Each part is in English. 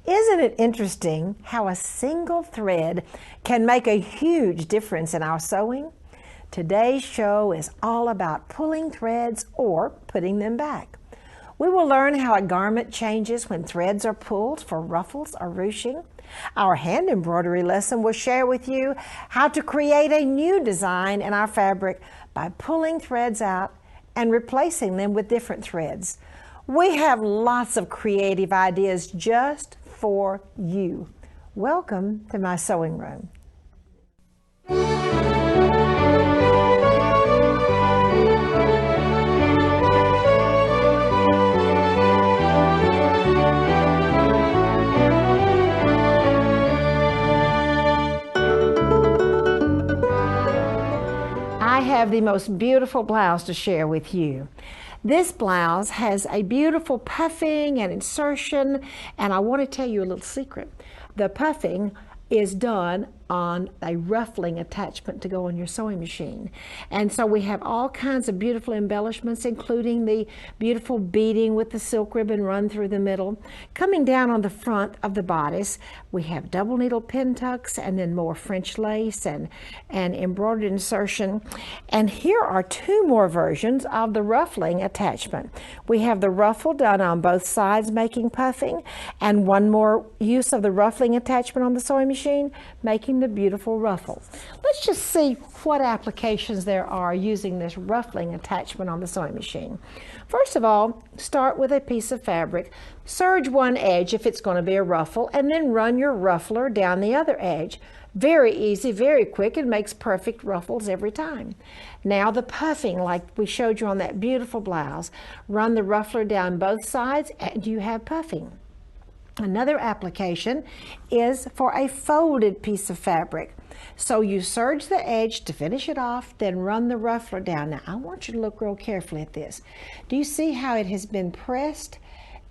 Isn't it interesting how a single thread can make a huge difference in our sewing? Today's show is all about pulling threads or putting them back. We will learn how a garment changes when threads are pulled for ruffles or ruching. Our hand embroidery lesson will share with you how to create a new design in our fabric by pulling threads out and replacing them with different threads. We have lots of creative ideas just for you. Welcome to my sewing room. I have the most beautiful blouse to share with you. This blouse has a beautiful puffing and insertion, and I want to tell you a little secret. The puffing is done on a ruffling attachment to go on your sewing machine. And so we have all kinds of beautiful embellishments, including the beautiful beading with the silk ribbon run through the middle. Coming down on the front of the bodice, we have double needle pin tucks and then more French lace and embroidered insertion. And here are two more versions of the ruffling attachment. We have the ruffle done on both sides making puffing, and one more use of the ruffling attachment on the sewing machine making the beautiful ruffle. Let's just see what applications there are using this ruffling attachment on the sewing machine. First of all, start with a piece of fabric. Serge one edge if it's going to be a ruffle, and then run your ruffler down the other edge. Very easy, very quick, and makes perfect ruffles every time. Now the puffing, like we showed you on that beautiful blouse. Run the ruffler down both sides and you have puffing. Another application is for a folded piece of fabric. So you serge the edge to finish it off, then run the ruffler down. Now I want you to look real carefully at this. Do you see how it has been pressed?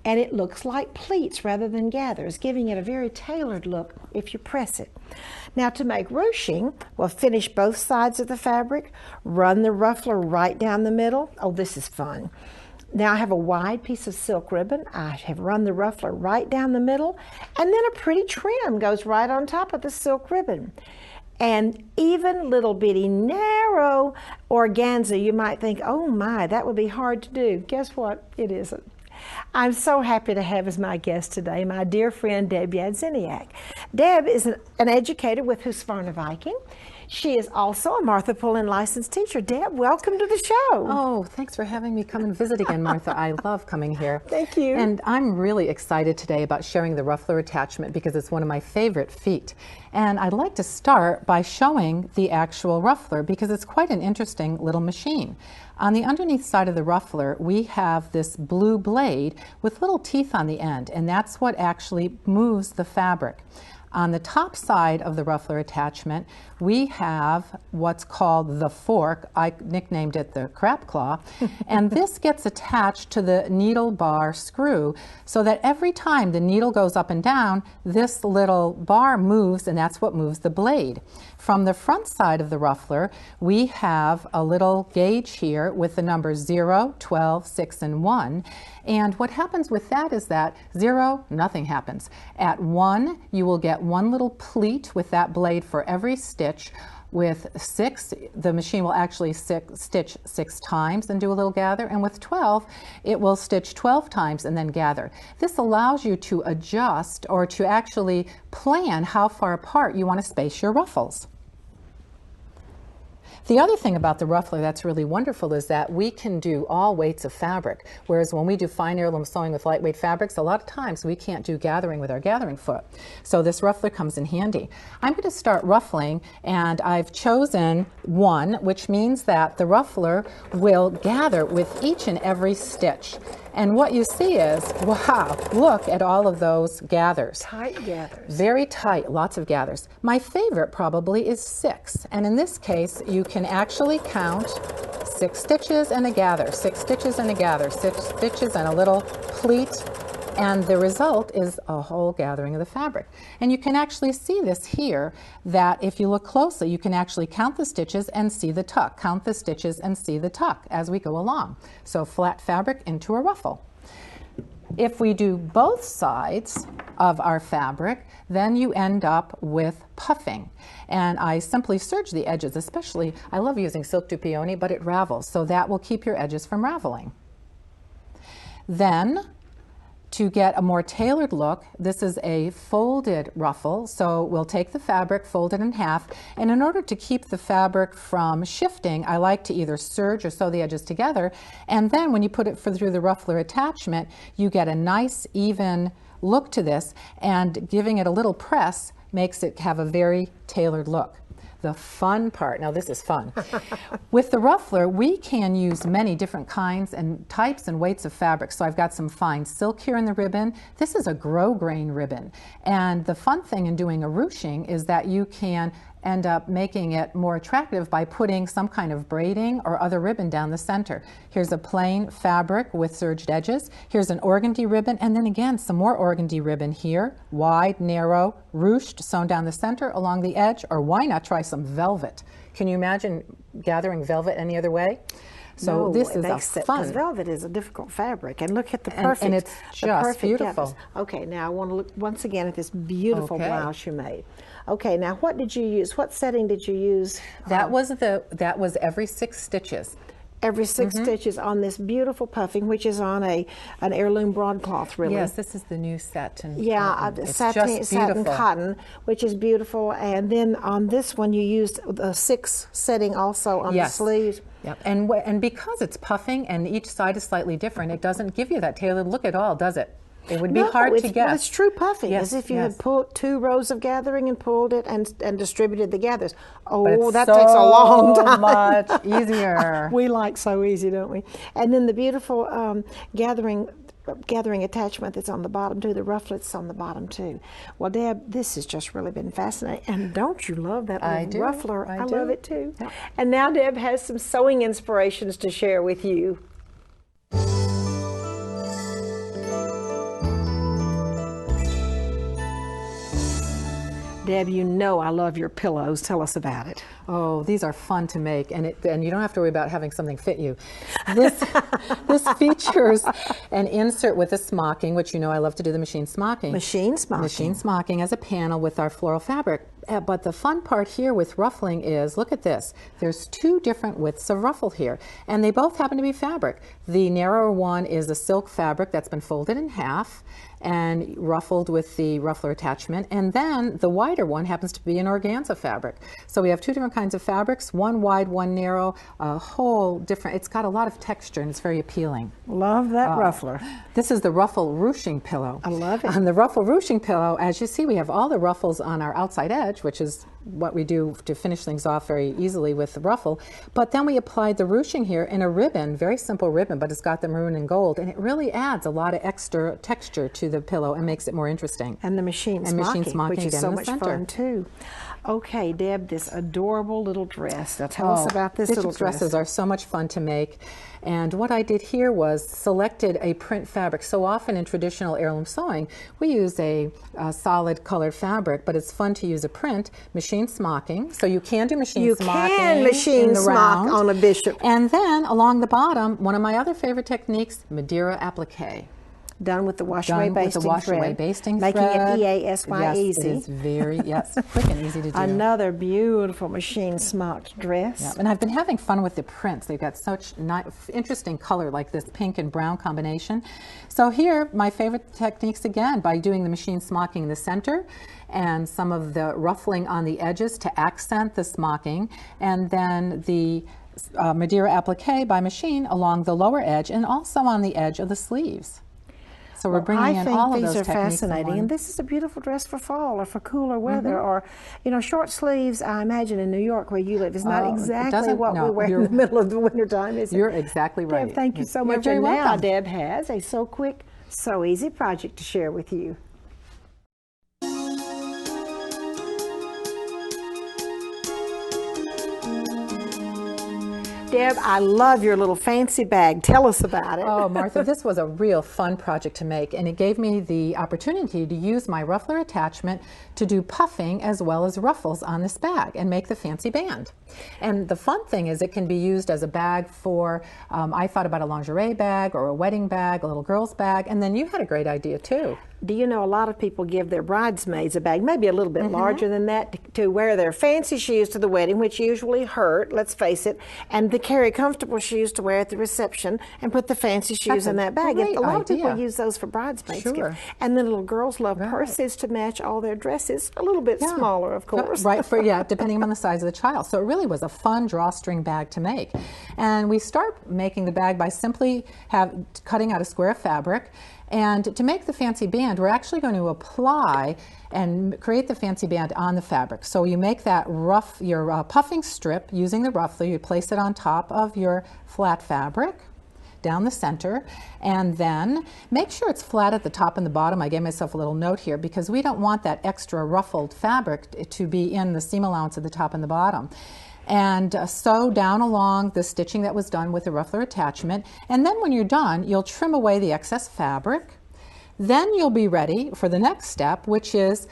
And it looks like pleats rather than gathers, giving it a very tailored look if you press it. Now to make ruching, we'll finish both sides of the fabric, run the ruffler right down the middle. Oh, this is fun. Now I have a wide piece of silk ribbon. I have run the ruffler right down the middle, and then a pretty trim goes right on top of the silk ribbon. And even little bitty narrow organza, you might think, oh my, that would be hard to do. Guess what? It isn't. I'm so happy to have as my guest today my dear friend Deb Yedziniak. Deb is an educator with Husqvarna Viking. She is also a Martha Pullen licensed teacher. Deb, welcome to the show. Oh, thanks for having me come and visit again, Martha. I love coming here. Thank you. And I'm really excited today about sharing the ruffler attachment because it's one of my favorite feet. And I'd like to start by showing the actual ruffler because it's quite an interesting little machine. On the underneath side of the ruffler, we have this blue blade with little teeth on the end, and that's what actually moves the fabric. On the top side of the ruffler attachment, we have what's called the fork. I nicknamed it the crap claw. And this gets attached to the needle bar screw so that every time the needle goes up and down, this little bar moves, and that's what moves the blade. From the front side of the ruffler, we have a little gauge here with the numbers 0, 12, 6, and 1. And what happens with that is that 0, nothing happens. At 1, you will get one little pleat with that blade for every stitch. With 6, the machine will actually stitch 6 times and do a little gather. And with 12, it will stitch 12 times and then gather. This allows you to adjust or to actually plan how far apart you want to space your ruffles. The other thing about the ruffler that's really wonderful is that we can do all weights of fabric, whereas when we do fine heirloom sewing with lightweight fabrics, a lot of times we can't do gathering with our gathering foot. So this ruffler comes in handy. I'm going to start ruffling, and I've chosen 1, which means that the ruffler will gather with each and every stitch. And what you see is, wow, look at all of those gathers. Tight gathers. Very tight, lots of gathers. My favorite probably is 6. And in this case, you can actually count 6 stitches and a gather, 6 stitches and a gather, 6 stitches and a little pleat, and the result is a whole gathering of the fabric. And you can actually see this here, that if you look closely, you can actually count the stitches and see the tuck, count the stitches and see the tuck as we go along. So flat fabric into a ruffle. If we do both sides, of our fabric, then you end up with puffing. And I simply serge the edges, especially, I love using silk du peony, but it ravels, so that will keep your edges from raveling. Then, to get a more tailored look, this is a folded ruffle, so we'll take the fabric, fold it in half, and in order to keep the fabric from shifting, I like to either serge or sew the edges together, and then when you put it through the ruffler attachment, you get a nice even look to this, and giving it a little press makes it have a very tailored look. The fun part, now this is fun. With the ruffler, we can use many different kinds and types and weights of fabric. So I've got some fine silk here in the ribbon. This is a grosgrain ribbon. And the fun thing in doing a ruching is that you can end up making it more attractive by putting some kind of braiding or other ribbon down the center. Here's a plain fabric with serged edges. Here's an organdy ribbon, and then again some more organdy ribbon here, wide, narrow, ruched, sewn down the center along the edge, or why not try some velvet? Can you imagine gathering velvet any other way? So no, this is a fun. Because velvet is a difficult fabric, and look at the perfect. And it's just beautiful. Gathers. Okay, now I want to look once again at this beautiful blouse you made. Okay, now what did you use? What setting did you use? That was every 6 stitches. Every 6 stitches on this beautiful puffing, which is on an heirloom broadcloth, really. Yes, this is the new set. And yeah, satin cotton, which is beautiful. And then on this one, you used the 6 setting also on the sleeves. Yep. And because it's puffing and each side is slightly different, it doesn't give you that tailored look at all, does it? It would be hard to guess. Well, it's true puffing, as if you had pulled 2 rows of gathering and pulled it and distributed the gathers. Oh, that takes a long time. Much easier. We like so easy, don't we? And then the beautiful gathering attachment that's on the bottom too, the rufflets on the bottom too. Well, Deb, this has just really been fascinating. And don't you love that little ruffler? I love it too. Yep. And now Deb has some sewing inspirations to share with you. Deb, you know I love your pillows. Tell us about it. Oh, these are fun to make, and you don't have to worry about having something fit you. This features an insert with a smocking, which you know I love to do the machine smocking. Machine smocking. Machine smocking as a panel with our floral fabric. But the fun part here with ruffling is, look at this. There's 2 different widths of ruffle here, and they both happen to be fabric. The narrower one is a silk fabric that's been folded in half and ruffled with the ruffler attachment, and then the wider one happens to be an organza fabric. So we have 2 different kinds of fabrics, one wide, one narrow, a whole different, it's got a lot of texture and it's very appealing. Love that ruffler. This is the ruffle ruching pillow. I love it. On the ruffle ruching pillow, as you see, we have all the ruffles on our outside edge, which is what we do to finish things off very easily with the ruffle. But then we applied the ruching here in a ribbon, very simple ribbon, but it's got the maroon and gold, and it really adds a lot of extra texture to the pillow and makes it more interesting. And the machine smocking, which is so much fun too. Okay, Deb, this adorable little dress. Now tell us about this little dress. Dresses are so much fun to make. And what I did here was selected a print fabric. So often in traditional heirloom sewing, we use a solid colored fabric, but it's fun to use a print, machine smocking. So you can do machine smocking. You can machine smock on a bishop. And then along the bottom, one of my other favorite techniques, Madeira applique. Done with the wash-away basting thread. Making it EASY easy. It is very, quick and easy to do. Another beautiful machine smocked dress. Yeah, and I've been having fun with the prints. They've got such interesting color, like this pink and brown combination. So here, my favorite techniques again, by doing the machine smocking in the center and some of the ruffling on the edges to accent the smocking, and then the Madeira applique by machine along the lower edge and also on the edge of the sleeves. So we're bringing in all of those techniques. I think these are fascinating, and this is a beautiful dress for fall or for cooler weather, or short sleeves. I imagine in New York where you live is not exactly what we wear in the middle of the winter time, is it? You're exactly right. Deb, thank you so much. You're very welcome. Now Deb has a so quick, so easy project to share with you. Deb, I love your little fancy bag. Tell us about it. Oh, Martha, this was a real fun project to make, and it gave me the opportunity to use my ruffler attachment to do puffing as well as ruffles on this bag and make the fancy band. And the fun thing is it can be used as a bag for, I thought about a lingerie bag or a wedding bag, a little girl's bag, and then you had a great idea too. Do you know a lot of people give their bridesmaids a bag, maybe a little bit larger than that, to wear their fancy shoes to the wedding, which usually hurt, let's face it, and to carry comfortable shoes to wear at the reception and put the fancy shoes in that bag. A lot of people use those for bridesmaids. Sure. And then little girls love purses to match all their dresses, a little bit smaller, of course. Right, depending on the size of the child. So it really was a fun drawstring bag to make. And we start making the bag by simply cutting out a square of fabric. And to make the fancy band, we're actually going to apply and create the fancy band on the fabric. So you make that your puffing strip using the ruffler. You place it on top of your flat fabric down the center, and then make sure it's flat at the top and the bottom. I gave myself a little note here because we don't want that extra ruffled fabric to be in the seam allowance at the top and the bottom. And sew down along the stitching that was done with the ruffler attachment. And then when you're done, you'll trim away the excess fabric. Then you'll be ready for the next step, which is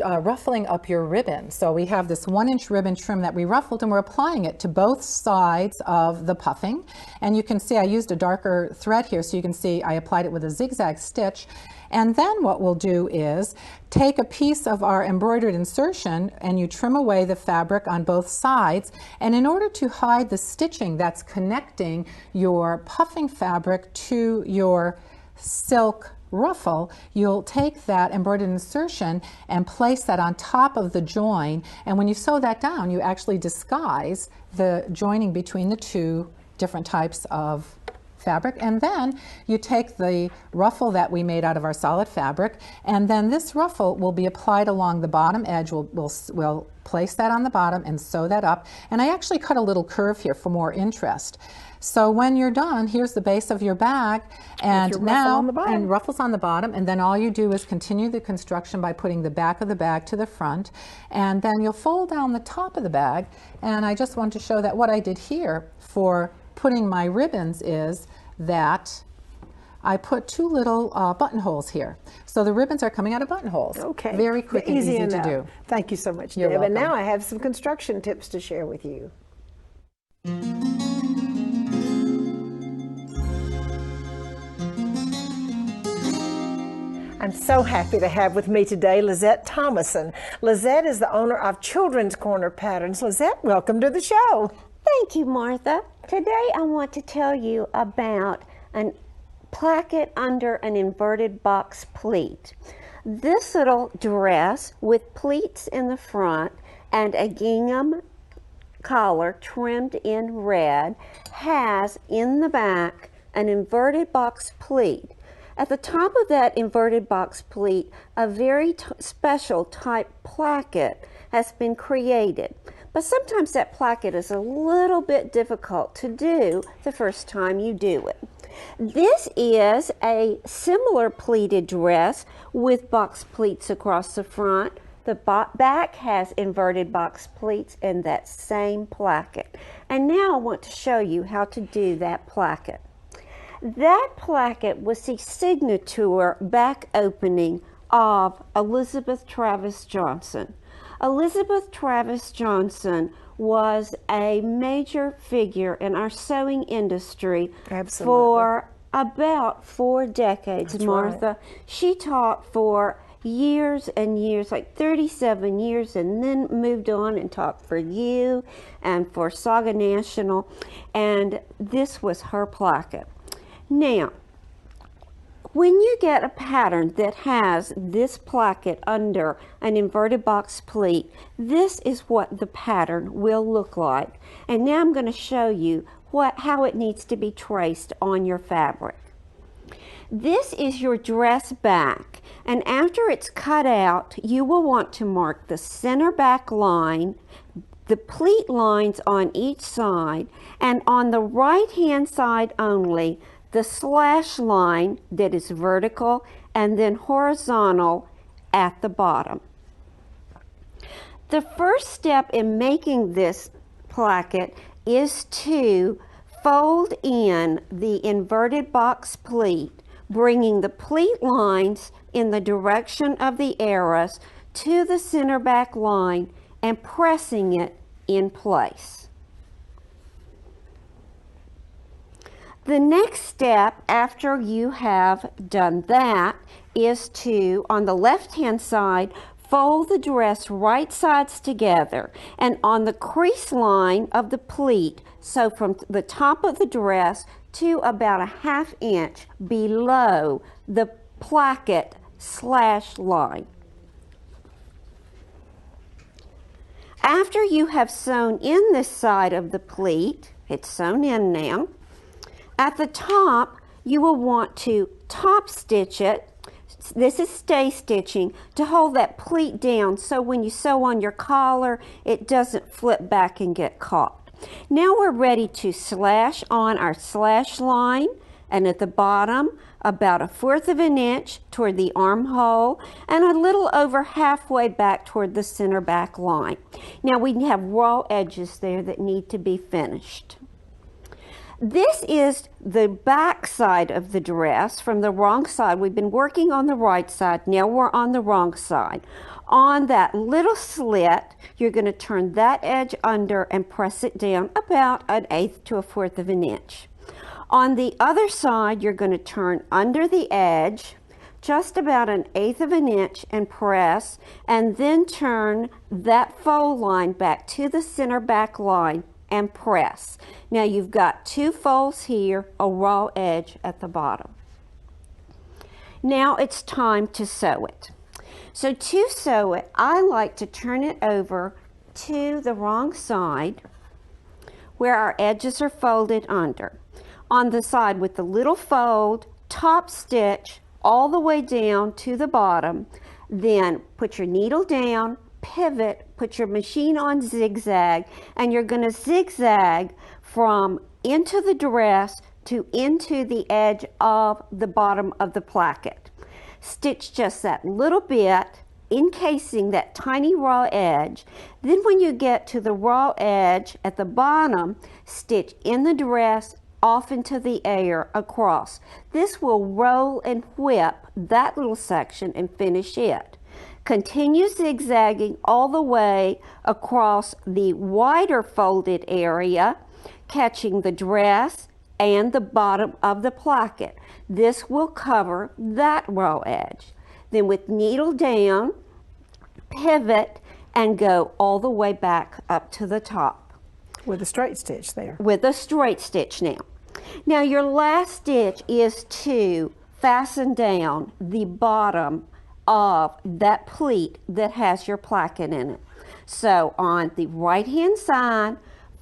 ruffling up your ribbon. So we have this 1-inch ribbon trim that we ruffled, and we're applying it to both sides of the puffing. And you can see I used a darker thread here, so you can see I applied it with a zigzag stitch. And then what we'll do is take a piece of our embroidered insertion and you trim away the fabric on both sides. And in order to hide the stitching that's connecting your puffing fabric to your silk ruffle, you'll take that embroidered insertion and place that on top of the join. And when you sew that down, you actually disguise the joining between the two different types of fabric. And then you take the ruffle that we made out of our solid fabric, and then this ruffle will be applied along the bottom edge. We'll place that on the bottom and sew that up. And I actually cut a little curve here for more interest. So when you're done, here's the base of your bag, and ruffles on the bottom, and then all you do is continue the construction by putting the back of the bag to the front, and then you'll fold down the top of the bag. And I just want to show that what I did here for putting my ribbons is that I put 2 little buttonholes here. So the ribbons are coming out of buttonholes. Okay. Very quick and easy to do. Thank you so much, You're Deb. welcome. And now I have some construction tips to share with you. I'm so happy to have with me today Lezette Thomason. Lezette is the owner of Children's Corner Patterns. Lezette, welcome to the show. Thank you, Martha. Today I want to tell you about a placket under an inverted box pleat. This little dress with pleats in the front and a gingham collar trimmed in red has in the back an inverted box pleat. At the top of that inverted box pleat, a very special type placket has been created. But sometimes that placket is a little bit difficult to do the first time you do it. This is a similar pleated dress with box pleats across the front. The back has inverted box pleats and that same placket. And now I want to show you how to do that placket. That placket was the signature back opening of Elizabeth Travis Johnson. Elizabeth Travis Johnson was a major figure in our sewing industry for about 4 decades, That's Martha. Right. She taught for years and years, like 37 years, and then moved on and taught for you and for Saga National, and this was her placket. Now, when you get a pattern that has this placket under an inverted box pleat, this is what the pattern will look like. And now I'm going to show you how it needs to be traced on your fabric. This is your dress back, and after it's cut out, you will want to mark the center back line, the pleat lines on each side, and on the right hand side only, the slash line that is vertical and then horizontal at the bottom. The first step in making this placket is to fold in the inverted box pleat, bringing the pleat lines in the direction of the arrows to the center back line and pressing it in place. The next step after you have done that is to, on the left-hand side, fold the dress right sides together, and on the crease line of the pleat, so from the top of the dress to about a 1/2 inch below the placket slash line. After you have sewn in this side of the pleat, it's sewn in now, at the top you will want to top stitch it. This is stay stitching to hold that pleat down so when you sew on your collar it doesn't flip back and get caught. Now we're ready to slash on our slash line, and at the bottom about 1/4 of an inch toward the armhole and a little over halfway back toward the center back line. Now we have raw edges there that need to be finished. This is the back side of the dress from the wrong side. We've been working on the right side. Now we're on the wrong side. On that little slit, you're going to turn that edge under and press it down about 1/8 to 1/4 of an inch. On the other side, you're going to turn under the edge just about 1/8 of an inch and press, and then turn that fold line back to the center back line and press. Now you've got 2 folds here, a raw edge at the bottom. Now it's time to sew it. So to sew it, I like to turn it over to the wrong side where our edges are folded under. On the side with the little fold, top stitch all the way down to the bottom, then put your needle down, pivot, put your machine on zigzag, and you're going to zigzag from into the dress to into the edge of the bottom of the placket. Stitch just that little bit, encasing that tiny raw edge. Then when you get to the raw edge at the bottom, stitch in the dress off into the air across. This will roll and whip that little section and finish it. Continue zigzagging all the way across the wider folded area, catching the dress and the bottom of the placket. This will cover that raw edge. Then with needle down, pivot and go all the way back up to the top. With a straight stitch there. With a straight stitch now. Now your last stitch is to fasten down the bottom of that pleat that has your placket in it. So on the right hand side,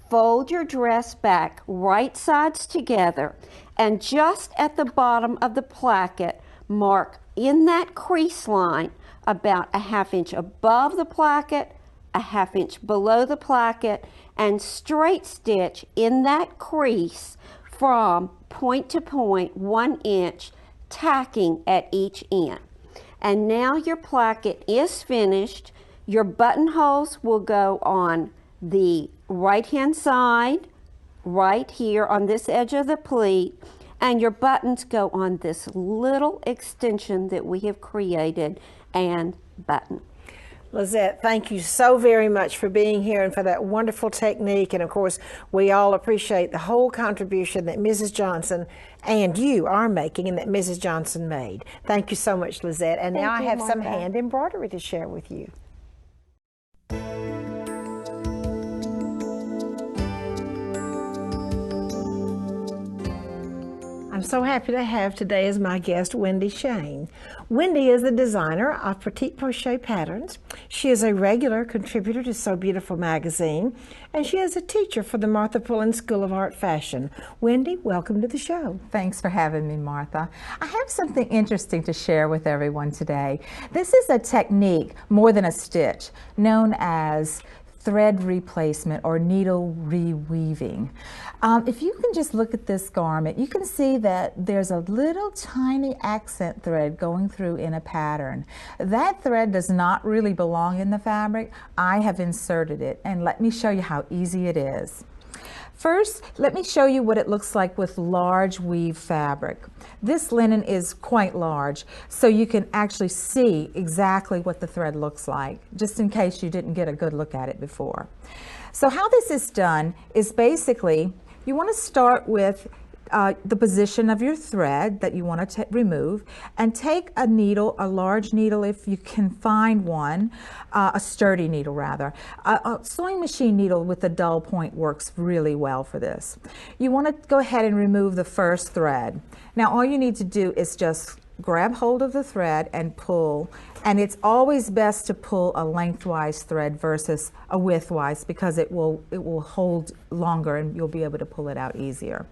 fold your dress back right sides together, and just at the bottom of the placket, mark in that crease line about 1/2 inch above the placket, 1/2 inch below the placket, and straight stitch in that crease from point to point 1 inch, tacking at each end. And now your placket is finished. Your buttonholes will go on the right hand side, right here on this edge of the pleat, and your buttons go on this little extension that we have created and button. Lezette, thank you so very much for being here and for that wonderful technique. And of course, we all appreciate the whole contribution that Mrs. Johnson and you are making and that Mrs. Johnson made. Thank you so much, Lezette. And now I have some hand embroidery to share with you. I'm so happy to have today as my guest Wendy Schoen. Wendy is the designer of Petite Crochet Patterns. She is a regular contributor to Sew Beautiful magazine, and she is a teacher for the Martha Pullen School of Art Fashion. Wendy, welcome to the show. Thanks for having me, Martha. I have something interesting to share with everyone today. This is a technique, more than a stitch, known as thread replacement or needle reweaving. If you can just look at this garment, you can see that there's a little tiny accent thread going through in a pattern. That thread does not really belong in the fabric. I have inserted it, and let me show you how easy it is. First, let me show you what it looks like with large weave fabric. This linen is quite large, so you can actually see exactly what the thread looks like, just in case you didn't get a good look at it before. So how this is done is basically, you want to start with the position of your thread that you want to remove, and take a needle, a large needle if you can find one, a sturdy needle rather. A sewing machine needle with a dull point works really well for this. You want to go ahead and remove the first thread. Now all you need to do is just grab hold of the thread and pull, and it's always best to pull a lengthwise thread versus a widthwise, because it will hold longer and you'll be able to pull it out easier.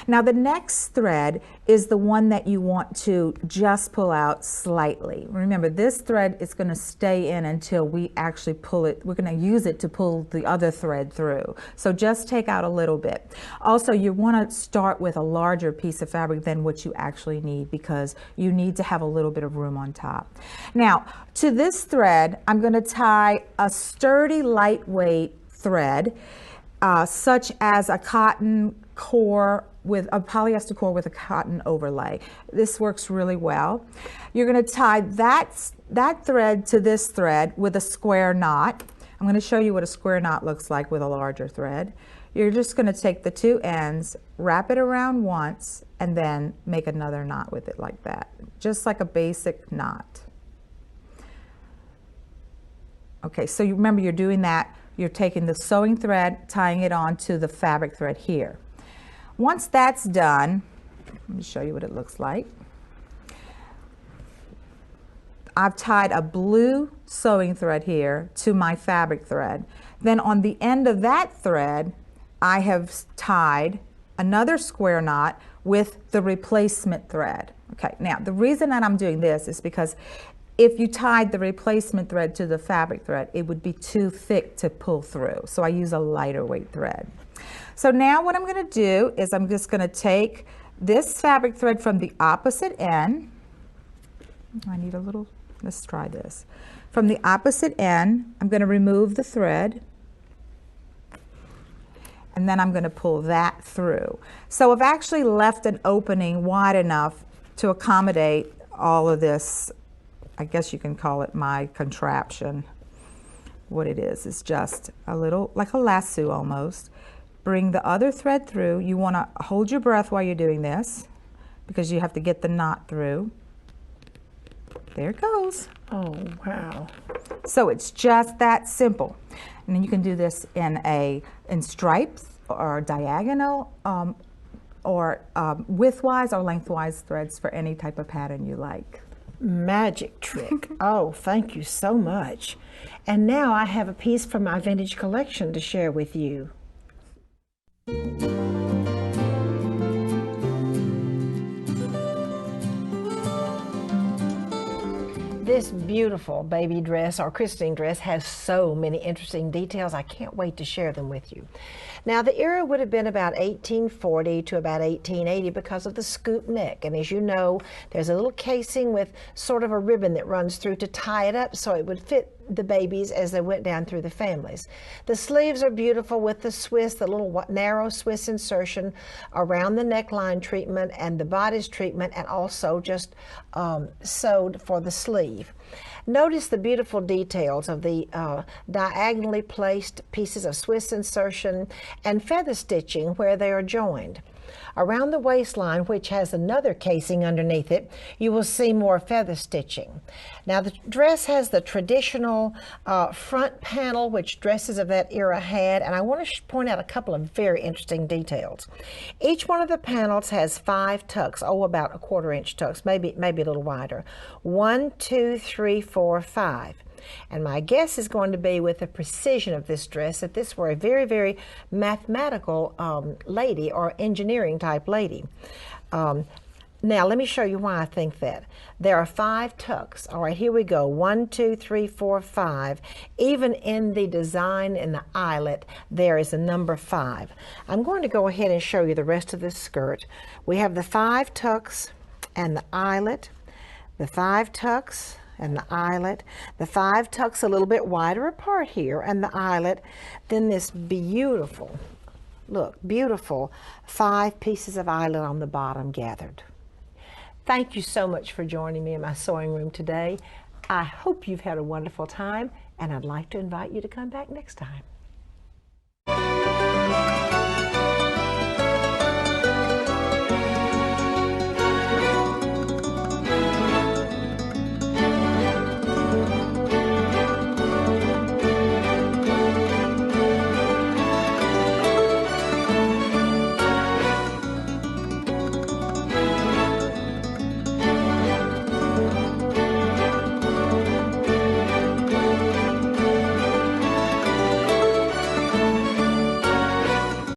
Now the next thread is the one that you want to just pull out slightly. Remember, this thread is going to stay in until we actually pull it. We're going to use it to pull the other thread through. So just take out a little bit. Also, you want to start with a larger piece of fabric than what you actually need, because you need to have a little bit of room on top. Now, to this thread, I'm going to tie a sturdy, lightweight thread, such as a cotton core with a polyester core with a cotton overlay. This works really well. You're going to tie that thread to this thread with a square knot. I'm going to show you what a square knot looks like with a larger thread. You're just going to take the two ends, wrap it around once, and then make another knot with it like that, just like a basic knot. Okay, so you remember, you're doing that. You're taking the sewing thread, tying it onto the fabric thread here. Once that's done, let me show you what it looks like. I've tied a blue sewing thread here to my fabric thread. Then on the end of that thread, I have tied another square knot with the replacement thread. Okay, now the reason that I'm doing this is because if you tied the replacement thread to the fabric thread, it would be too thick to pull through. So I use a lighter weight thread. So now what I'm going to do is I'm just going to take this fabric thread from the opposite end. I need a little, let's try this. From the opposite end, I'm going to remove the thread, and then I'm going to pull that through. So I've actually left an opening wide enough to accommodate all of this. I guess you can call it my contraption. What it is just a little, like a lasso almost. Bring the other thread through. You want to hold your breath while you're doing this, because you have to get the knot through. There it goes. Oh, wow. So it's just that simple. And then you can do this in stripes or diagonal, or widthwise or lengthwise threads for any type of pattern you like. Magic trick. Oh, thank you so much. And now I have a piece from my vintage collection to share with you. This beautiful baby dress or christening dress has so many interesting details. I can't wait to share them with you. Now, the era would have been about 1840 to about 1880 because of the scoop neck. And as you know, there's a little casing with sort of a ribbon that runs through to tie it up so it would fit the babies as they went down through the families. The sleeves are beautiful with the Swiss, the little narrow Swiss insertion around the neckline treatment and the bodice treatment, and also just sewed for the sleeve. Notice the beautiful details of the diagonally placed pieces of Swiss insertion and feather stitching where they are joined. Around the waistline, which has another casing underneath it, you will see more feather stitching. Now, the dress has the traditional front panel, which dresses of that era had, and I want to point out a couple of very interesting details. Each one of the panels has 5 tucks, about a 1/4 inch tucks, maybe a little wider. 1, 2, 3, 4, 5. And my guess is going to be, with the precision of this dress, that this were a very, very mathematical lady or engineering type lady. Now, let me show you why I think that. There are 5 tucks. All right, here we go. 1, 2, 3, 4, 5. Even in the design in the eyelet, there is a number 5. I'm going to go ahead and show you the rest of this skirt. We have the 5 tucks and the eyelet, the 5 tucks and the eyelet, the 5 tucks a little bit wider apart here, and the eyelet, then this beautiful, look, beautiful 5 pieces of eyelet on the bottom gathered. Thank you so much for joining me in my sewing room today. I hope you've had a wonderful time, and I'd like to invite you to come back next time.